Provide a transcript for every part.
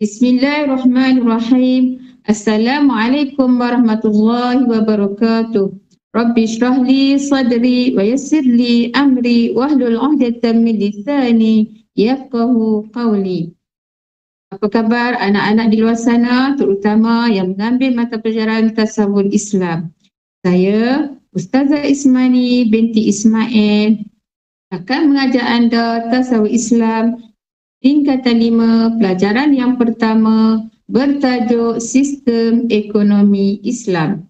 Bismillahirrahmanirrahim. Assalamualaikum warahmatullahi wabarakatuh. Rabbi shrah li sadri wa yassir li amri wahlul 'uqdatam min lisani yafqahu qawli. Apa khabar anak-anak di luar sana, terutama yang mengambil mata pelajaran tasawuf Islam? Saya Ustazah Ismani binti Ismail akan mengajar anda tasawuf Islam tingkatan 5, pelajaran yang pertama bertajuk Sistem Ekonomi Islam.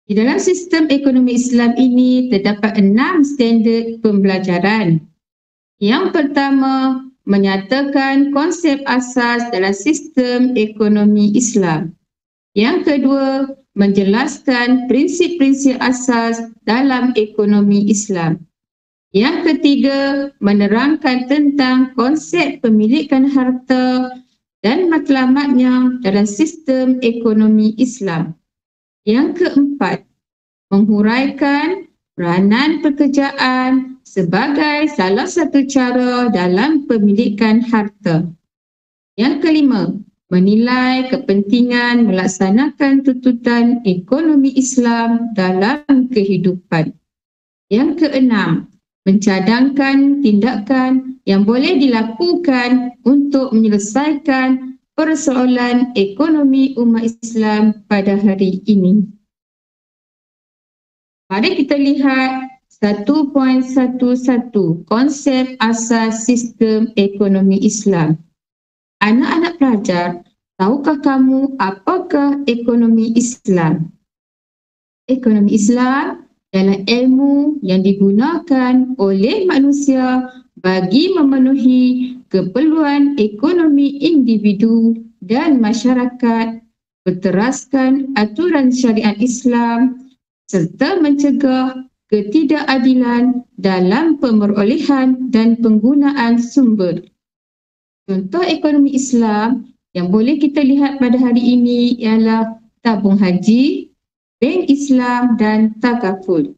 Di dalam sistem ekonomi Islam ini terdapat 6 standard pembelajaran. Yang pertama, menyatakan konsep asas dalam sistem ekonomi Islam. Yang kedua, menjelaskan prinsip-prinsip asas dalam ekonomi Islam. Yang ketiga, menerangkan tentang konsep pemilikan harta dan matlamatnya dalam sistem ekonomi Islam. Yang keempat, menghuraikan peranan pekerjaan sebagai salah satu cara dalam pemilikan harta. Yang kelima, menilai kepentingan melaksanakan tuntutan ekonomi Islam dalam kehidupan. Yang keenam, mencadangkan tindakan yang boleh dilakukan untuk menyelesaikan persoalan ekonomi umat Islam pada hari ini. Mari kita lihat 1.11 konsep asas sistem ekonomi Islam. Anak-anak pelajar, tahukah kamu apakah ekonomi Islam? Ekonomi Islam adalah ilmu yang digunakan oleh manusia bagi memenuhi keperluan ekonomi individu dan masyarakat berteraskan aturan syariat Islam serta mencegah ketidakadilan dalam pemerolehan dan penggunaan sumber. Contoh ekonomi Islam yang boleh kita lihat pada hari ini ialah tabung haji, bank Islam dan takaful.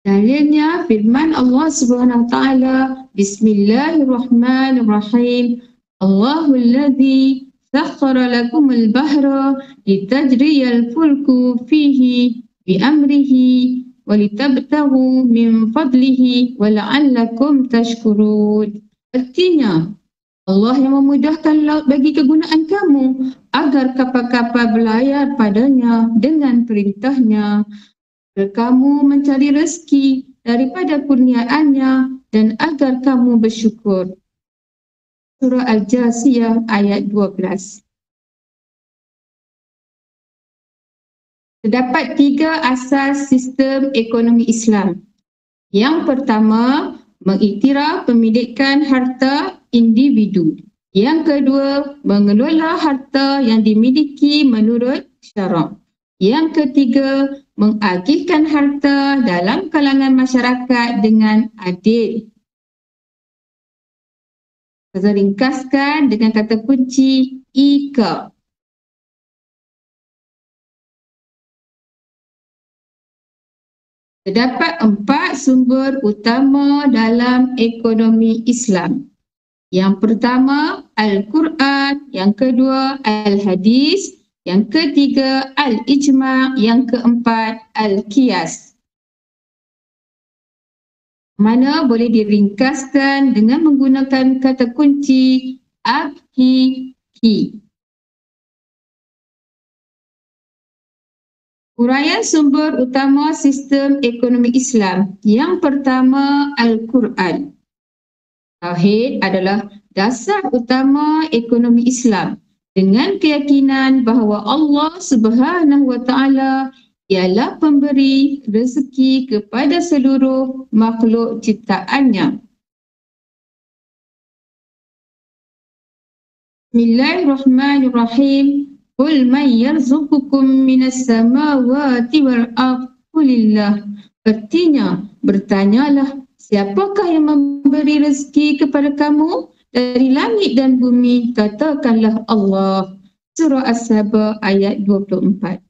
Dalilnya firman Allah Subhanahu wa taala, Bismillahirrahmanirrahim. Allahul ladzi sakhkhara lakumul bahra litajriyal fulku fihi bi amrihi walitabtaghu min fadlihi wala'allakum tashkurun. Artinya, Allah yang memudahkan laut bagi kegunaan kamu agar kapal-kapal berlayar padanya dengan perintahnya, agar kamu mencari rezeki daripada kurniaannya dan agar kamu bersyukur. Surah Al-Jasiyah ayat 12. Terdapat 3 asas sistem ekonomi Islam. Yang pertama, mengiktiraf pemilikan harta individu. Yang kedua, mengelola harta yang dimiliki menurut syarak. Yang ketiga, mengagihkan harta dalam kalangan masyarakat dengan adil. Saya ringkaskan dengan kata kunci IKA. Terdapat 4 sumber utama dalam ekonomi Islam. Yang pertama, Al-Quran. Yang kedua, Al-Hadis. Yang ketiga, Al-Ijma'. Yang keempat, Al-Qiyas. Mana boleh diringkaskan dengan menggunakan kata kunci hakiki. Uraian sumber utama sistem ekonomi Islam. Yang pertama, Al-Quran. Tauhid adalah dasar utama ekonomi Islam dengan keyakinan bahawa Allah Subhanahu wa taala ialah pemberi rezeki kepada seluruh makhluk ciptaannya. Bismillahirrahmanirrahim. Qul man yarzuqukum minas samawati wal ardh qulillah. Artinya, bertanyalah, siapakah yang memberi rezeki kepada kamu dari langit dan bumi? Katakanlah Allah. Surah As-Saba ayat 24.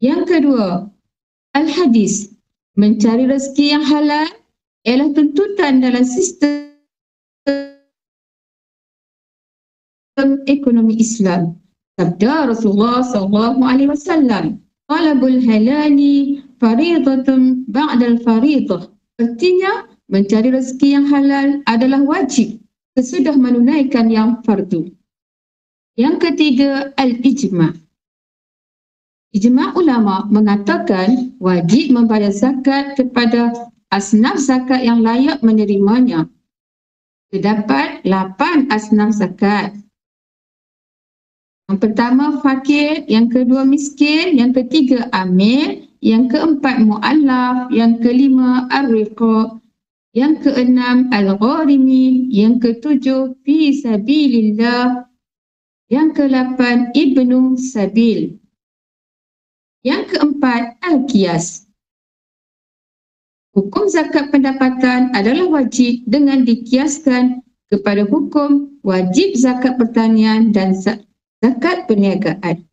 Yang kedua, Al-Hadis, mencari rezeki yang halal ialah tuntutan dalam sistem ekonomi Islam. Sabda Rasulullah SAW, talabul halali faridatun ba'dal faridah. Artinya, mencari rezeki yang halal adalah wajib sesudah menunaikan yang fardu. Yang ketiga, al-ijma'. Ijma' ulama mengatakan wajib membayar zakat kepada asnaf zakat yang layak menerimanya. Terdapat 8 asnaf zakat. Yang pertama fakir, yang kedua miskin, yang ketiga amil, yang keempat mu'allaf, yang kelima ar-riqaq, yang keenam al-gharimin, yang ketujuh fi sabilillah, yang ke-8 ibnu sabil, yang keempat al-qiyas. Hukum zakat pendapatan adalah wajib dengan dikiaskan kepada hukum wajib zakat pertanian dan zakat perniagaan.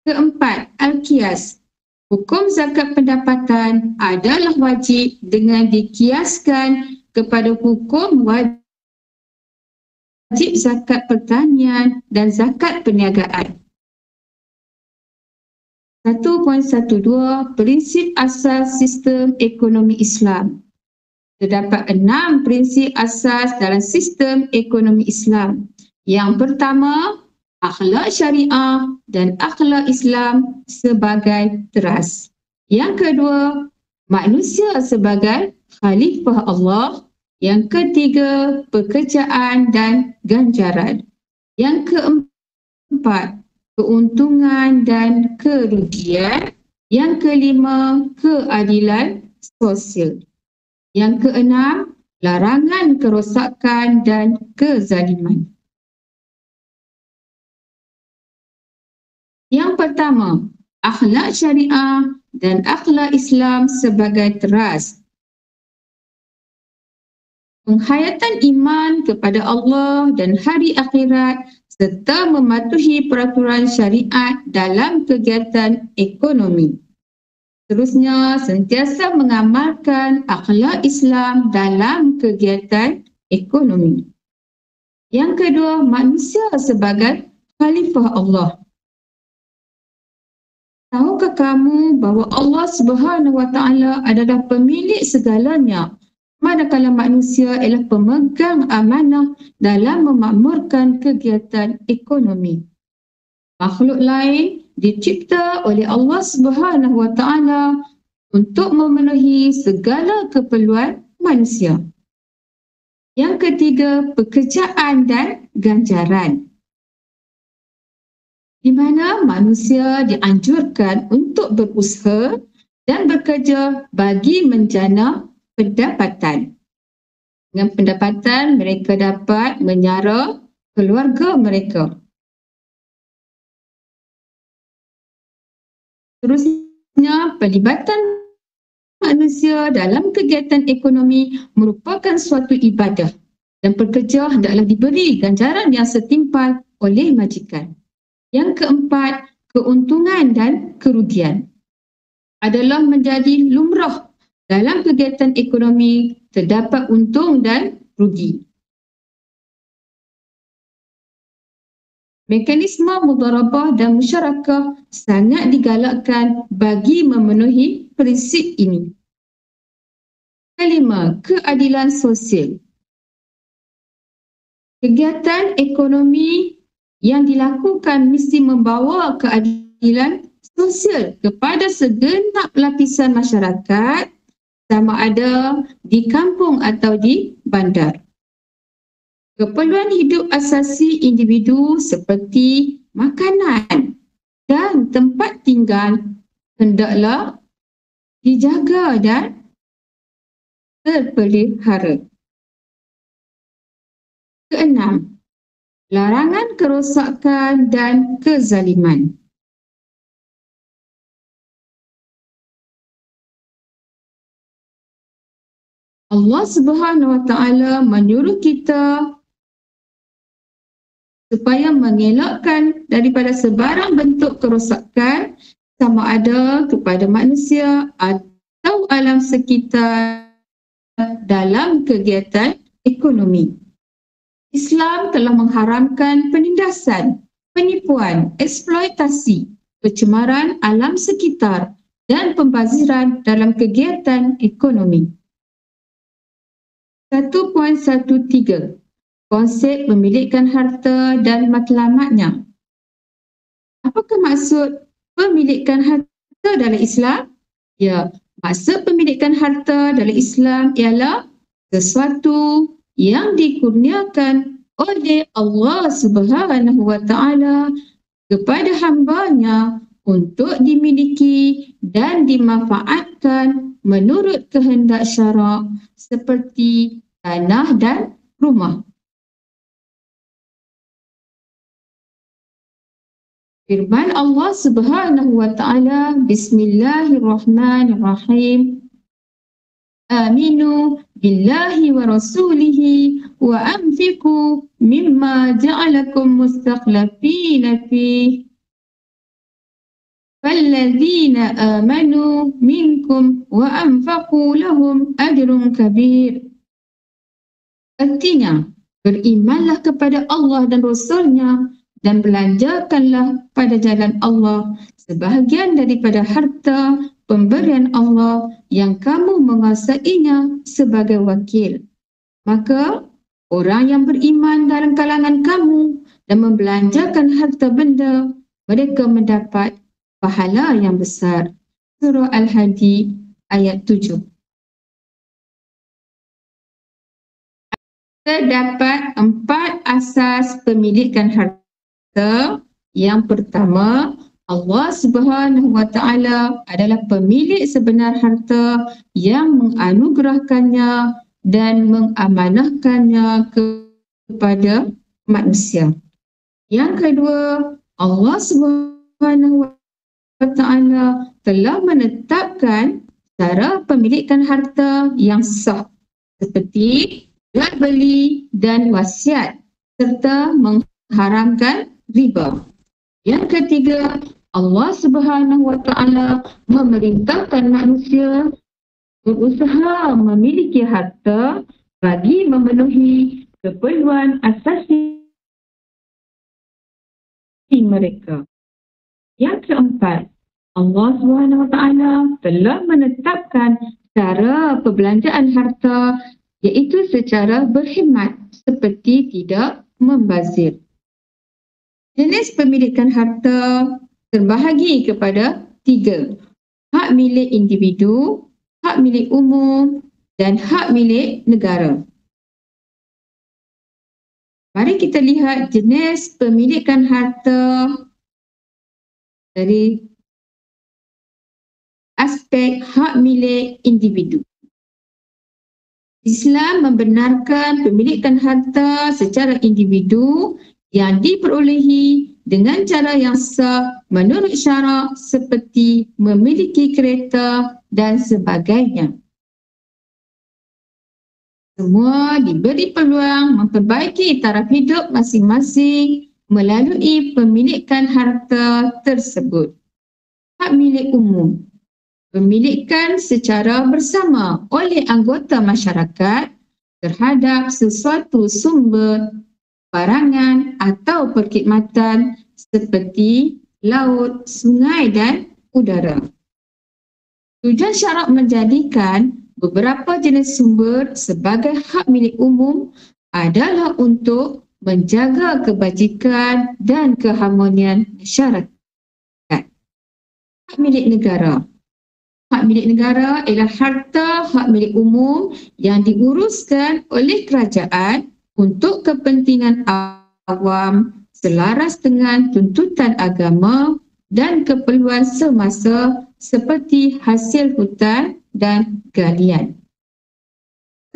Keempat, al-qiyas. Hukum zakat pendapatan adalah wajib dengan dikiaskan kepada hukum wajib zakat pertanian dan zakat perniagaan. 1.12 Prinsip asas sistem ekonomi Islam. Terdapat 6 prinsip asas dalam sistem ekonomi Islam. Yang pertama, akhlak syariah dan akhlak Islam sebagai teras. Yang kedua, manusia sebagai khalifah Allah. Yang ketiga, pekerjaan dan ganjaran. Yang keempat, keuntungan dan kerugian. Yang kelima, keadilan sosial. Yang keenam, larangan kerosakan dan kezaliman. Yang pertama, akhlak syariah dan akhlak Islam sebagai teras. Penghayatan iman kepada Allah dan hari akhirat serta mematuhi peraturan syariat dalam kegiatan ekonomi. Seterusnya, sentiasa mengamalkan akhlak Islam dalam kegiatan ekonomi. Yang kedua, manusia sebagai khalifah Allah. Tahukah kamu bahawa Allah Subhanahu Wa Taala adalah pemilik segalanya, manakala manusia ialah pemegang amanah dalam memakmurkan kegiatan ekonomi. Makhluk lain dicipta oleh Allah Subhanahu Wa Taala untuk memenuhi segala keperluan manusia. Yang ketiga, pekerjaan dan ganjaran, di mana manusia dianjurkan untuk berusaha dan bekerja bagi menjana pendapatan. Dengan pendapatan, mereka dapat menyara keluarga mereka. Terusnya, pelibatan manusia dalam kegiatan ekonomi merupakan suatu ibadah dan pekerja hendaklah diberi ganjaran yang setimpal oleh majikan. Yang keempat, keuntungan dan kerugian adalah menjadi lumrah dalam kegiatan ekonomi, terdapat untung dan rugi. Mekanisme mudharabah dan musyarakah sangat digalakkan bagi memenuhi prinsip ini. Kelima, keadilan sosial. Kegiatan ekonomi yang dilakukan mesti membawa keadilan sosial kepada segenap lapisan masyarakat, sama ada di kampung atau di bandar. Keperluan hidup asasi individu seperti makanan dan tempat tinggal hendaklah dijaga dan terpelihara. Keenam, larangan kerosakan dan kezaliman. Allah Subhanahu Wa Taala menyuruh kita supaya mengelakkan daripada sebarang bentuk kerosakan sama ada kepada manusia atau alam sekitar dalam kegiatan ekonomi. Islam telah mengharamkan penindasan, penipuan, eksploitasi, pencemaran alam sekitar dan pembaziran dalam kegiatan ekonomi. 1.13 Konsep memilikan harta dan matlamatnya. Apakah maksud pemilikan harta dalam Islam? Ya, maksud pemilikan harta dalam Islam ialah sesuatu yang dikurniakan oleh Allah Subhanahu wa Ta'ala kepada hamba-Nya untuk dimiliki dan dimanfaatkan menurut kehendak syarak seperti tanah dan rumah. Firman Allah Subhanahu wa Ta'ala, Bismillahirrahmanirrahim. Aminu billahi wa rasulihi wa anfiqu mimma ja'alakum mustakhlafina fih. Falladzina amanu minkum wa anfaqu lahum ajrun kabir. Artinya, berimanlah kepada Allah dan Rasulnya dan belanjakanlah pada jalan Allah sebahagian daripada harta pemberian Allah yang kamu menguasainya sebagai wakil. Maka orang yang beriman dalam kalangan kamu dan membelanjakan harta benda, mereka mendapat pahala yang besar. Surah Al-Hadi ayat 7. Terdapat 4 asas pemilikan harta. Yang pertama, Allah Subhanahu wa Ta'ala adalah pemilik sebenar harta yang menganugerahkannya dan mengamanahkannya kepada manusia. Yang kedua, Allah Subhanahu wa Ta'ala telah menetapkan cara pemilikan harta yang sah seperti jual beli dan wasiat serta mengharamkan riba. Yang ketiga, Allah Subhanahu wa Ta'ala memerintahkan manusia berusaha memiliki harta bagi memenuhi keperluan asasi mereka. Yang keempat, Allah Subhanahu wa Ta'ala telah menetapkan cara perbelanjaan harta iaitu secara berkhidmat seperti tidak membazir. Jenis pemilikan harta terbahagi kepada 3. Hak milik individu, hak milik umum dan hak milik negara. Mari kita lihat jenis pemilikan harta dari aspek hak milik individu. Islam membenarkan pemilikan harta secara individu yang diperolehi dengan cara yang sah menurut syarak seperti memiliki kereta dan sebagainya. Semua diberi peluang memperbaiki taraf hidup masing-masing melalui pemilikan harta tersebut. Hak milik umum. Pemilikan secara bersama oleh anggota masyarakat terhadap sesuatu sumber barangan atau perkhidmatan seperti laut, sungai dan udara. Tujuan syarak menjadikan beberapa jenis sumber sebagai hak milik umum adalah untuk menjaga kebajikan dan keharmonian masyarakat. Hak milik negara. Hak milik negara ialah harta hak milik umum yang diuruskan oleh kerajaan untuk kepentingan awam selaras dengan tuntutan agama dan keperluan semasa seperti hasil hutan dan galian.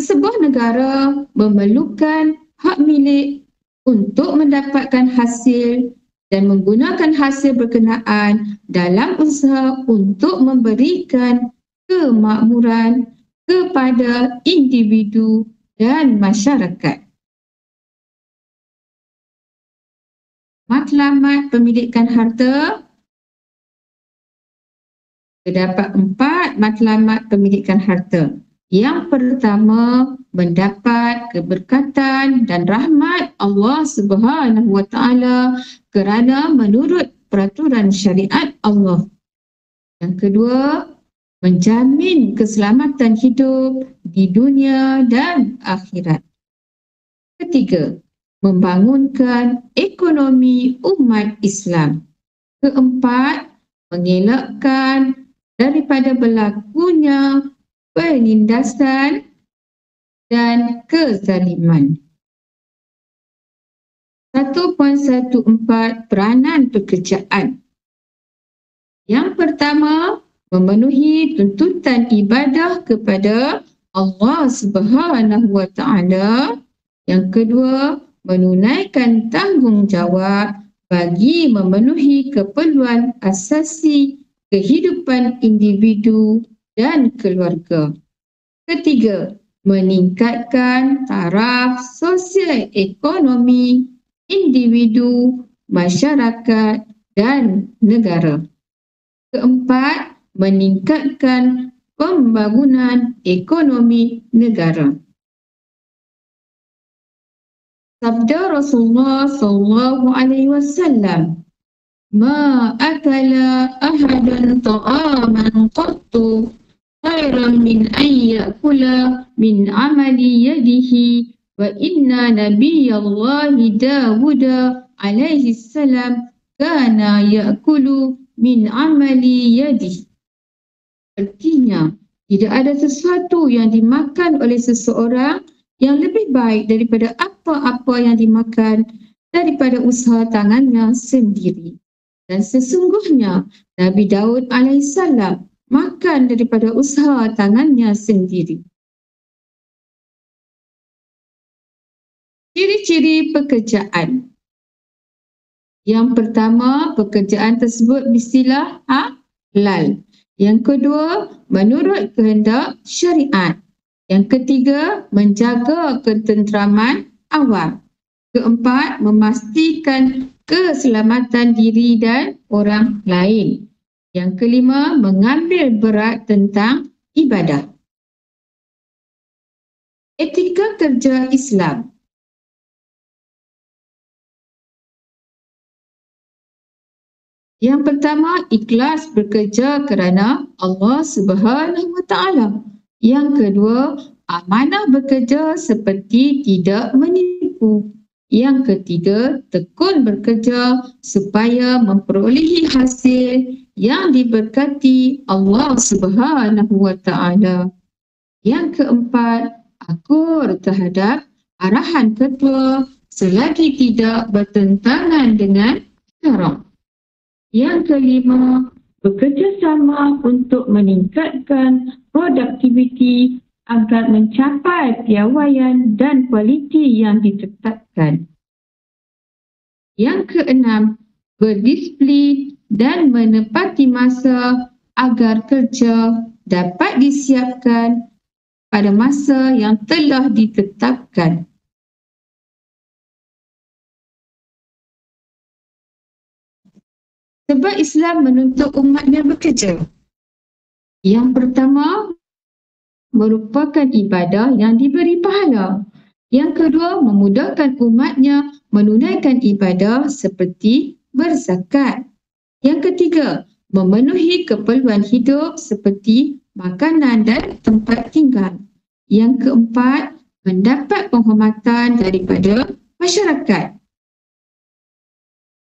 Sebuah negara memerlukan hak milik untuk mendapatkan hasil dan menggunakan hasil berkenaan dalam usaha untuk memberikan kemakmuran kepada individu dan masyarakat. Matlamat pemilikan harta Terdapat 4 matlamat pemilikan harta. Yang pertama, mendapat keberkatan dan rahmat Allah Subhanahu wa Ta'ala kerana menurut peraturan syariat Allah. Yang kedua, menjamin keselamatan hidup di dunia dan akhirat. Ketiga, membangunkan ekonomi umat Islam. Keempat, mengelakkan daripada berlakunya penindasan dan kezaliman. 1.14 Peranan pekerjaan. Yang pertama, memenuhi tuntutan ibadah kepada Allah Subhanahu wa Ta'ala. Yang kedua, menunaikan tanggungjawab bagi memenuhi keperluan asasi kehidupan individu dan keluarga. Ketiga, meningkatkan taraf sosial ekonomi individu, masyarakat dan negara. Keempat, meningkatkan pembangunan ekonomi negara. Sabda Rasulullah SAW, "Ma akala ahadun ta'aman qattu khairan min an ya'kula min amali yadihi wa inna nabiyallahi Dawud alaihi salam kana ya'kulu min amali yadihi." Artinya, tidak ada sesuatu yang dimakan oleh seseorang yang lebih baik daripada apa-apa yang dimakan daripada usaha tangannya sendiri. Dan sesungguhnya Nabi Daud AS makan daripada usaha tangannya sendiri. Ciri-ciri pekerjaan. Yang pertama, pekerjaan tersebut mestilah halal. Yang kedua, menurut kehendak syariat. Yang ketiga, menjaga ketenteraman awam. Keempat, memastikan keselamatan diri dan orang lain. Yang kelima, mengambil berat tentang ibadah. Etika kerja Islam. Yang pertama, ikhlas bekerja kerana Allah Subhanahu wa Ta'ala. Yang kedua, amanah bekerja seperti tidak menipu. Yang ketiga, tekun bekerja supaya memperolehi hasil yang diberkati Allah Subhanahu wa Ta'ala. Yang keempat, akur terhadap arahan ketua selagi tidak bertentangan dengan syarak. Yang kelima, bekerjasama untuk meningkatkan produktiviti agar mencapai piawaian dan kualiti yang ditetapkan. Yang keenam, berdisiplin dan menepati masa agar kerja dapat disiapkan pada masa yang telah ditetapkan. Sebab Islam menuntut umatnya bekerja. Yang pertama, merupakan ibadah yang diberi pahala. Yang kedua, memudahkan umatnya menunaikan ibadah seperti berzakat. Yang ketiga, memenuhi keperluan hidup seperti makanan dan tempat tinggal. Yang keempat, mendapat penghormatan daripada masyarakat.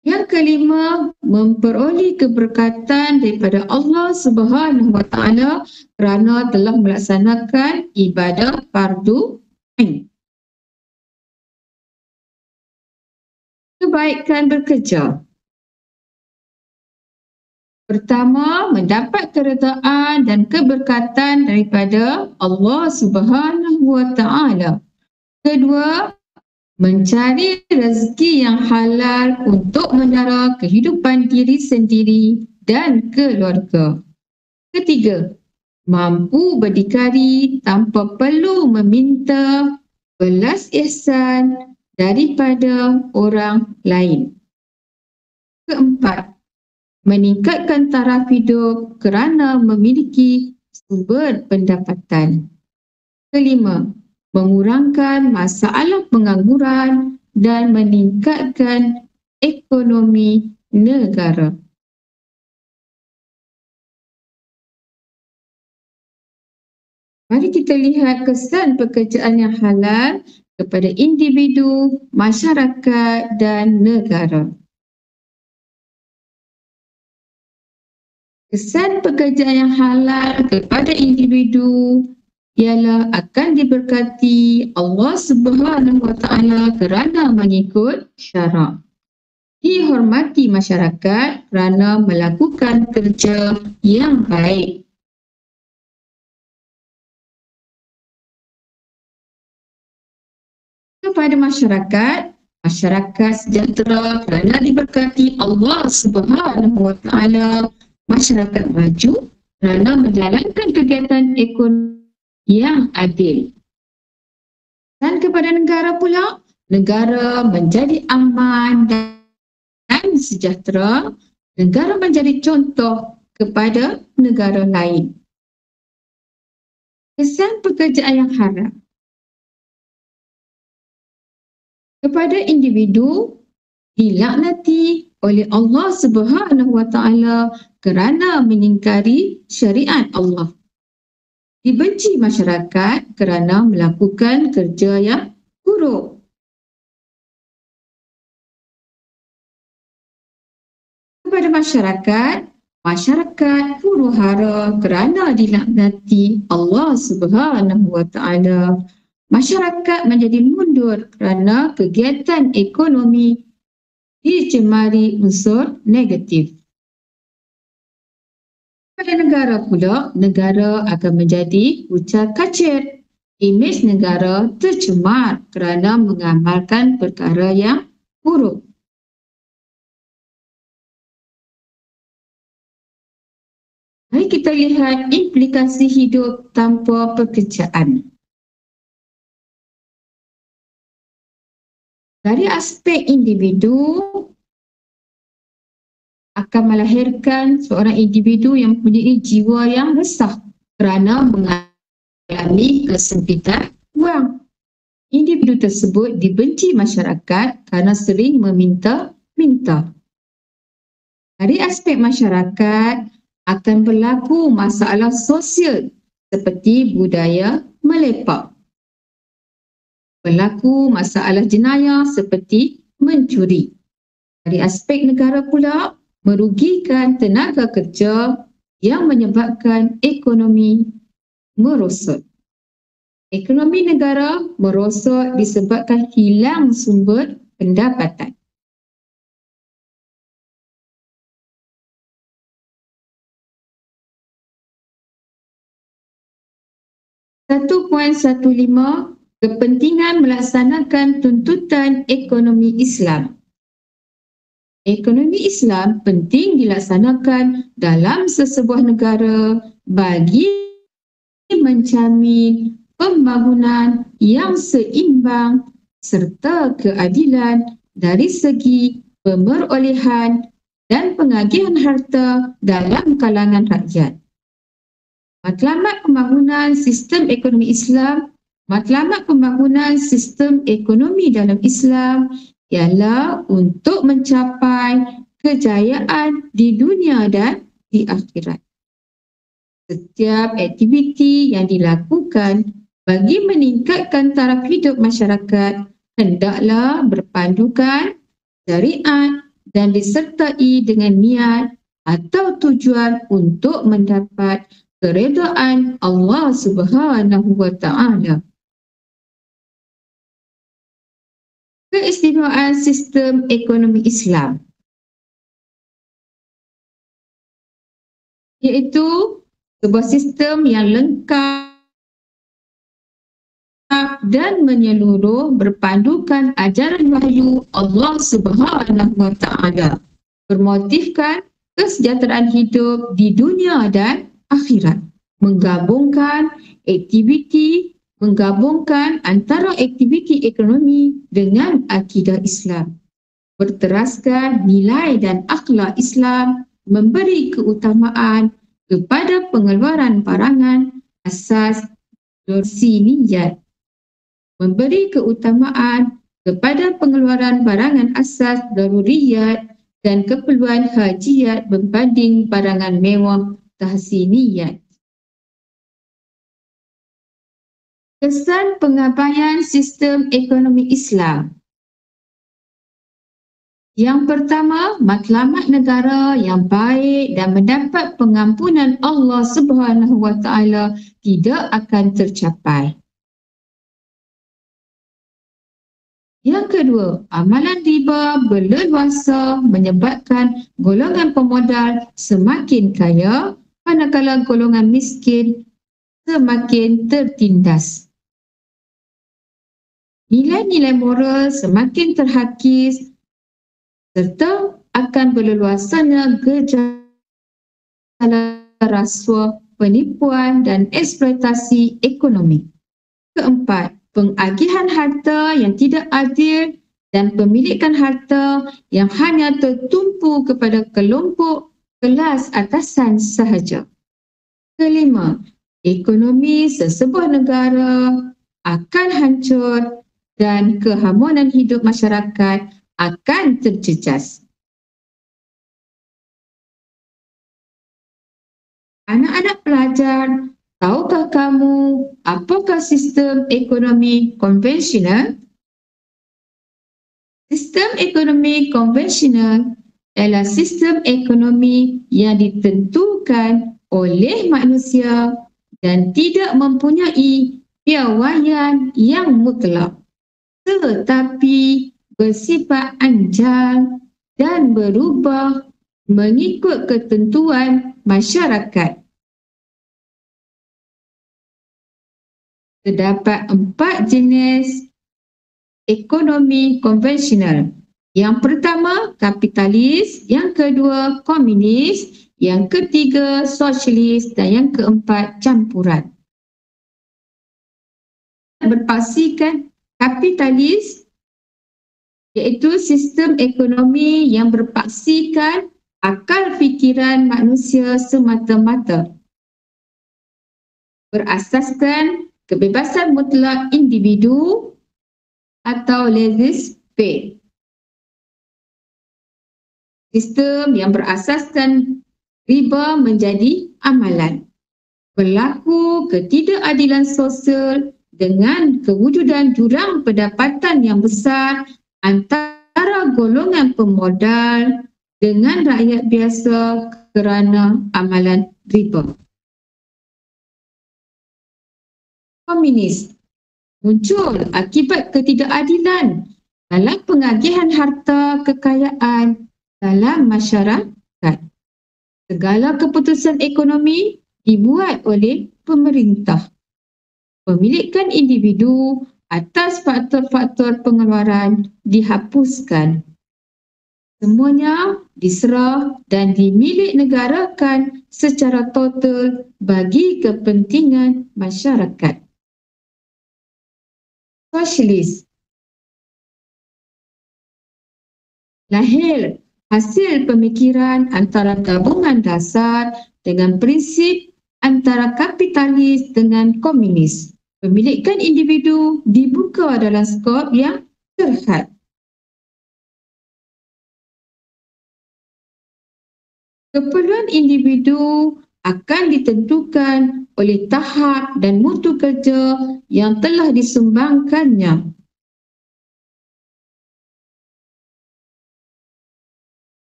Yang kelima, memperoleh keberkatan daripada Allah Subhanahu wa Ta'ala kerana telah melaksanakan ibadah fardu ain. Kebaikan bekerja. Pertama, mendapat keredaan dan keberkatan daripada Allah Subhanahu wa Ta'ala. Kedua, mencari rezeki yang halal untuk menara kehidupan diri sendiri dan keluarga. Ketiga, mampu berdikari tanpa perlu meminta belas ihsan daripada orang lain. Keempat, meningkatkan taraf hidup kerana memiliki sumber pendapatan. Kelima, mengurangkan masalah pengangguran dan meningkatkan ekonomi negara. Mari kita lihat kesan pekerjaan yang halal kepada individu, masyarakat dan negara. Kesan pekerjaan yang halal kepada individu ialah akan diberkati Allah Subhanahu Wa Taala kerana mengikut syarak. Dihormati masyarakat kerana melakukan kerja yang baik. Kepada masyarakat, masyarakat sejahtera kerana diberkati Allah Subhanahu Wa Taala. Masyarakat maju kerana menjalankan kegiatan ekonomi yang adil. Dan kepada negara pula, negara menjadi aman dan sejahtera, negara menjadi contoh kepada negara lain. Kesan pekerjaan yang haram kepada individu dilaknati oleh Allah Subhanahu Wa Taala kerana mengingkari syariat Allah. Dibenci masyarakat kerana melakukan kerja yang buruk. Kepada masyarakat, masyarakat huru-hara kerana dilaknati Allah Subhanahu Wa Taala. Masyarakat menjadi mundur kerana kegiatan ekonomi dicemari unsur negatif. Pada negara pula, negara akan menjadi ucar-kacir. Imej negara tercemar kerana mengamalkan perkara yang buruk. Mari kita lihat implikasi hidup tanpa pekerjaan. Dari aspek individu, akan melahirkan seorang individu yang mempunyai jiwa yang resah kerana mengalami kesempitan wang. Individu tersebut dibenci masyarakat kerana sering meminta-minta. Dari aspek masyarakat, akan berlaku masalah sosial seperti budaya melepak. Berlaku masalah jenayah seperti mencuri. Dari aspek negara pula, merugikan tenaga kerja yang menyebabkan ekonomi merosot. Ekonomi negara merosot disebabkan hilang sumber pendapatan. (1.15) Kepentingan melaksanakan tuntutan ekonomi Islam. Ekonomi Islam penting dilaksanakan dalam sesebuah negara bagi menjamin pembangunan yang seimbang serta keadilan dari segi pemerolehan dan pengagihan harta dalam kalangan rakyat. Matlamat pembangunan sistem ekonomi Islam Matlamat pembangunan sistem ekonomi dalam Islam ialah untuk mencapai kejayaan di dunia dan di akhirat. Setiap aktiviti yang dilakukan bagi meningkatkan taraf hidup masyarakat hendaklah berpandukan syariat dan disertai dengan niat atau tujuan untuk mendapat keredaan Allah Subhanahu Wa Taala. Keistimewaan sistem ekonomi Islam iaitu sebuah sistem yang lengkap dan menyeluruh berpandukan ajaran wahyu Allah Subhanahu Wa Taala, bermotifkan kesejahteraan hidup di dunia dan akhirat, menggabungkan antara aktiviti ekonomi dengan akidah Islam, berteraskan nilai dan akhlak Islam memberi keutamaan kepada pengeluaran barangan asas dorsiniyat. Memberi keutamaan kepada pengeluaran barangan asas daruriyat dan keperluan hajiat berbanding barangan mewah tahsiniyat. Kesan pengabaian sistem ekonomi Islam. Yang pertama, matlamat negara yang baik dan mendapat pengampunan Allah Subhanahu wa Ta'ala tidak akan tercapai. Yang kedua, amalan riba berleluasa menyebabkan golongan pemodal semakin kaya, manakala golongan miskin semakin tertindas. Nilai-nilai moral semakin terhakis serta akan berleluasanya gejala rasuah, penipuan dan eksploitasi ekonomi. Keempat, pengagihan harta yang tidak adil dan pemilikan harta yang hanya tertumpu kepada kelompok kelas atasan sahaja. Kelima, ekonomi sesebuah negara akan hancur dan keharmonian hidup masyarakat akan terjejas. Anak-anak pelajar, tahukah kamu apakah sistem ekonomi konvensional? Sistem ekonomi konvensional adalah sistem ekonomi yang ditentukan oleh manusia dan tidak mempunyai piawaian yang mutlak, tetapi bersifat anjal dan berubah mengikut ketentuan masyarakat. Terdapat 4 jenis ekonomi konvensional. Yang pertama, kapitalis. Yang kedua, komunis. Yang ketiga, sosialis. Dan yang keempat, campuran. Berpaksikan kapitalis iaitu sistem ekonomi yang berpaksikan akal fikiran manusia semata-mata. Berasaskan kebebasan mutlak individu atau laissez-faire. Sistem yang berasaskan riba menjadi amalan. Berlaku ketidakadilan sosial dengan kewujudan jurang pendapatan yang besar antara golongan pemodal dengan rakyat biasa kerana amalan riba. Komunis muncul akibat ketidakadilan dalam pengagihan harta kekayaan dalam masyarakat. Segala keputusan ekonomi dibuat oleh pemerintah. Pemilikan individu atas faktor-faktor pengeluaran dihapuskan. Semuanya diserah dan dimilik negarakan secara total bagi kepentingan masyarakat. Sosialis lahir hasil pemikiran antara gabungan dasar dengan prinsip antara kapitalis dengan komunis. Pemilikan individu dibuka dalam skop yang terhad. Keperluan individu akan ditentukan oleh tahap dan mutu kerja yang telah disumbangkannya.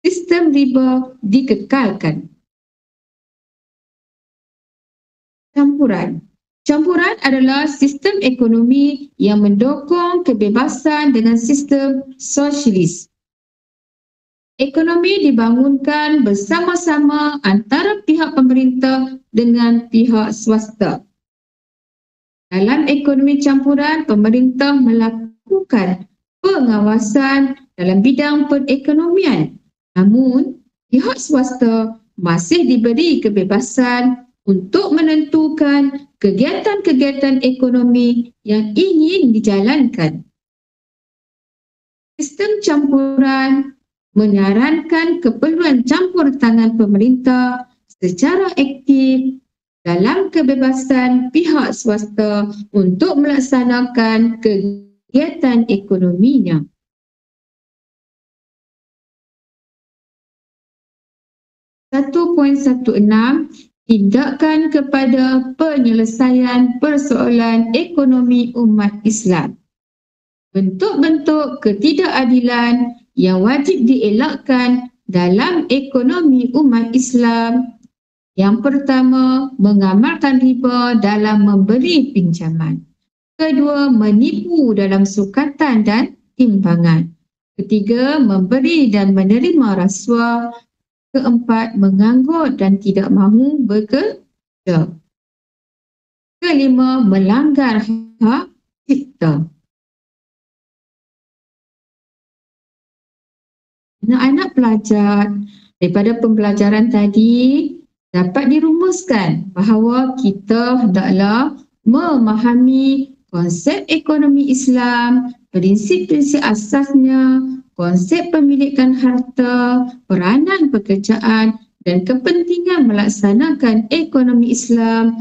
Sistem riba dikekalkan. Campuran. Campuran adalah sistem ekonomi yang mendukung kebebasan dengan sistem sosialis. Ekonomi dibangunkan bersama-sama antara pihak pemerintah dengan pihak swasta. Dalam ekonomi campuran, pemerintah melakukan pengawasan dalam bidang perekonomian. Namun, pihak swasta masih diberi kebebasan untuk menentukan kegiatan-kegiatan ekonomi yang ingin dijalankan. Sistem campuran menyarankan keperluan campur tangan pemerintah secara aktif dalam kebebasan pihak swasta untuk melaksanakan kegiatan ekonominya. Tindakan kepada penyelesaian persoalan ekonomi umat Islam. Bentuk-bentuk ketidakadilan yang wajib dielakkan dalam ekonomi umat Islam. Yang pertama, mengamalkan riba dalam memberi pinjaman. Kedua, menipu dalam sukatan dan timbangan. Ketiga, memberi dan menerima rasuah. Keempat, menganggut dan tidak mahu bekerja. Kelima, melanggar hak cipta. Anak-anak pelajar, daripada pembelajaran tadi dapat dirumuskan bahawa kita hendaklah memahami konsep ekonomi Islam, prinsip-prinsip asasnya, konsep pemilikan harta, peranan pekerjaan dan kepentingan melaksanakan ekonomi Islam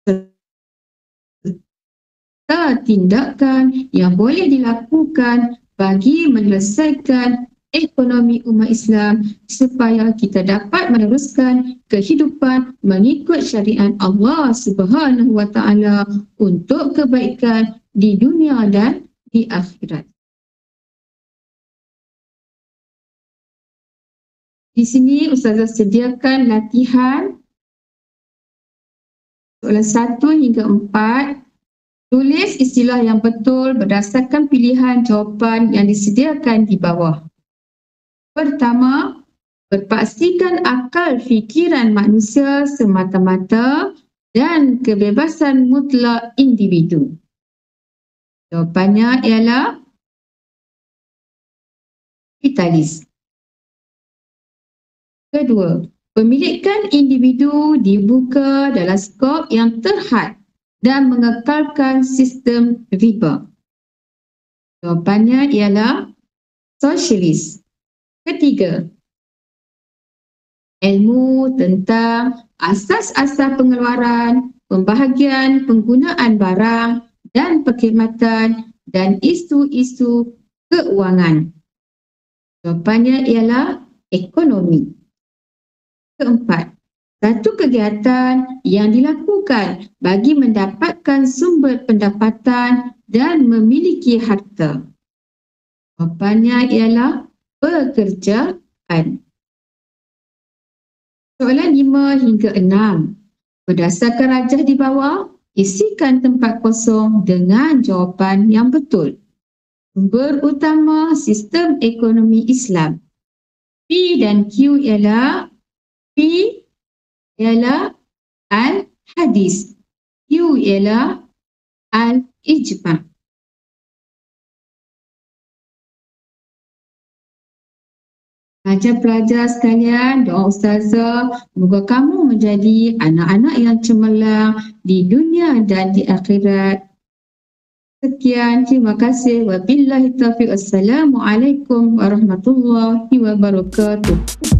serta tindakan yang boleh dilakukan bagi menyelesaikan ekonomi umat Islam supaya kita dapat meneruskan kehidupan mengikut syariat Allah Subhanahu wa taala untuk kebaikan di dunia dan di akhirat. Di sini Ustazah sediakan latihan soalan 1 hingga 4. Tulis istilah yang betul berdasarkan pilihan jawapan yang disediakan di bawah. Pertama, berpaksikan akal fikiran manusia semata-mata dan kebebasan mutlak individu. Jawapannya ialah kapitalis. Kedua, pemilikan individu dibuka dalam skop yang terhad dan mengekalkan sistem riba. Jawapannya ialah sosialis. Ketiga, ilmu tentang asas-asas pengeluaran, pembahagian penggunaan barang dan perkhidmatan dan isu-isu keuangan. Jawapannya ialah ekonomi. Keempat, satu kegiatan yang dilakukan bagi mendapatkan sumber pendapatan dan memiliki harta. Jawapannya ialah pekerjaan. Soalan 5 hingga 6. Berdasarkan rajah di bawah, isikan tempat kosong dengan jawapan yang betul. Sumber utama sistem ekonomi Islam. P dan Q ialah P ialah al-hadis, Q ialah al-ijma'. Pelajar-pelajar sekalian, doa Ustazah, semoga kamu menjadi anak-anak yang cemerlang di dunia dan di akhirat. Sekian, terima kasih. Wabillahi taufiq. Assalamualaikum warahmatullahi wabarakatuh.